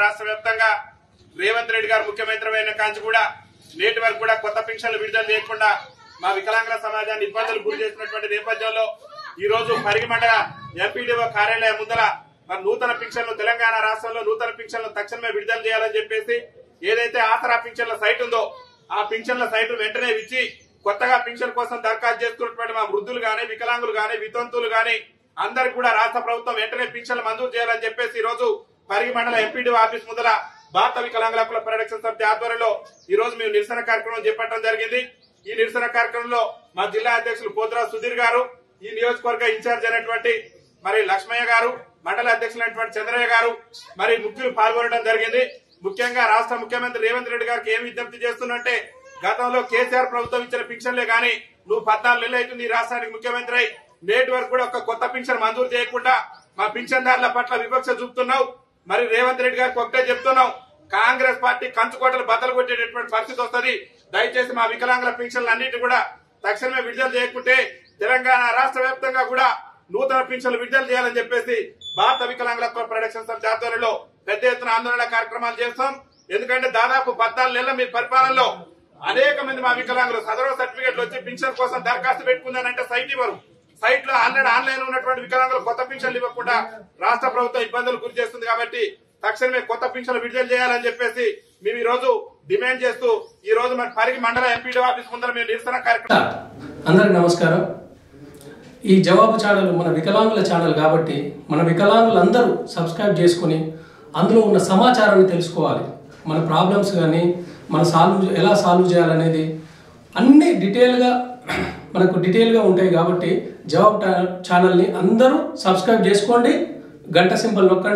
రాష్ట్ర వ్యాప్తంగా రేవంత్ రెడ్డి గారు ముఖ్యమంత్రి అయిన కాంచి కూడా నేటి వరకు కూడా కొత్త పింఛన్లు విడుదల చేయకుండా మా వికలాంగుల సమాజాన్ని ఇబ్బందులు గురి చేసినటువంటి నేపథ్యంలో ఈ రోజు పరిగి మండల ఎంపీడీఓ కార్యాలయం ముందర మరి నూతన పింఛన్లు తెలంగాణ రాష్ట్రంలో నూతన పింఛన్లు తక్షణమే విడుదల చేయాలని చెప్పేసి ఏదైతే ఆసరా పింఛన్ల సైట్ ఉందో ఆ పింఛన్ల సైట్ వెంటనే ఇచ్చి కొత్తగా పింఛన్ కోసం దరఖాస్తు చేసుకున్నటువంటి మా వృద్ధులు గాని వికలాంగులు గాని వితంతువులు గాని అందరికి కూడా రాష్ట్ర ప్రభుత్వం వెంటనే పింఛన్లు మంజూరు చేయాలని చెప్పేసి ఈ రోజు పరిగి మండల ఎంపీడీఓ ఆఫీస్ ముందర భారత వికలాంగుల హక్కుల పరిరక్షణ సమితి ఆధ్వర్యంలో ఈ రోజు మేము నిరసన కార్యక్రమం చేపట్టడం జరిగింది. ఈ నిరసన కార్యక్రమంలో మా జిల్లా అధ్యక్షులు పోతురాజు సుధీర్ గారు, ఈ నియోజకవర్గ ఇన్ఛార్జ్ అయినటువంటి మరి లక్ష్మయ్య గారు, మండల అధ్యక్షులైనటువంటి చంద్రయ్య గారు మరి ముఖ్యులు పాల్గొనడం జరిగింది. ముఖ్యంగా రాష్ట్ర ముఖ్యమంత్రి రేవంత్ రెడ్డి గారికి ఏం విజ్ఞప్తి చేస్తున్నంటే గతంలో కేసీఆర్ ప్రభుత్వం ఇచ్చిన పింఛన్లే గాని నువ్వు 14 నెలలు అవుతుంది రాష్ట్రానికి ముఖ్యమంత్రి అయి నేటి వరకు కూడా ఒక కొత్త పింఛన్ మంజూరు చేయకుండా మా పింఛన్దారుల పట్ల వివక్ష చూపుతున్నావు. మరి రేవంత్ రెడ్డి గారికి ఒకటే చెప్తున్నావు, కాంగ్రెస్ పార్టీ కంచుకోటలు బద్దలు కొట్టేటటువంటి పరిస్థితి వస్తుంది. దయచేసి మా వికలాంగుల పింఛన్లు అన్నింటి కూడా తక్షణమే విడుదల చేయకుంటే తెలంగాణ రాష్ట్ర వ్యాప్తంగా కూడా నూతన పింఛన్లు విడుదల చేయాలని చెప్పేసి భారత వికలాంగుల హక్కుల పరిరక్షణ సమితి ఆధ్వర్యంలో పెద్ద ఎత్తున ఆందోళన కార్యక్రమాలు చేస్తాం. ఎందుకంటే దాదాపు 14 నెలల మీ పరిపాలనలో అనేక మంది మా వికలాంగులు సదరు సర్టిఫికెట్లు వచ్చి పింఛన్ కోసం దరఖాస్తు పెట్టుకుందానంటే సైట్ ఇవ్వరు. సైట్ లో ఆన్లైన్ ఉన్నటువంటి వికలాంగులు కొత్త పింఛన్లు ఇవ్వకుండా రాష్ట్ర ప్రభుత్వం ఇబ్బందులు గురి చేస్తుంది. కాబట్టి తక్షణమే కొత్త పింఛన్లు విడుదల చేయాలని చెప్పేసి మేము ఈ రోజు డిమాండ్ చేస్తూ ఈ రోజు మన పరిగి మండల ఎంపీడీ ఆఫీస్ ముందర మేము నిరసన కార్యక్రమం. అందరికి నమస్కారం. ఈ జవాబు ఛానల్ మన వికలాంగుల ఛానల్ కాబట్టి మన వికలాంగులందరూ సబ్స్క్రైబ్ చేసుకుని అందులో ఉన్న సమాచారాన్ని తెలుసుకోవాలి. మన ప్రాబ్లమ్స్ కానీ మన ఎలా సాల్వ్ చేయాలనేది అన్ని మనకు డీటెయిల్గా ఉంటాయి. కాబట్టి జవాబు ఛానల్ని అందరూ సబ్స్క్రైబ్ చేసుకోండి, గంట సింబల్ నొక్కండి.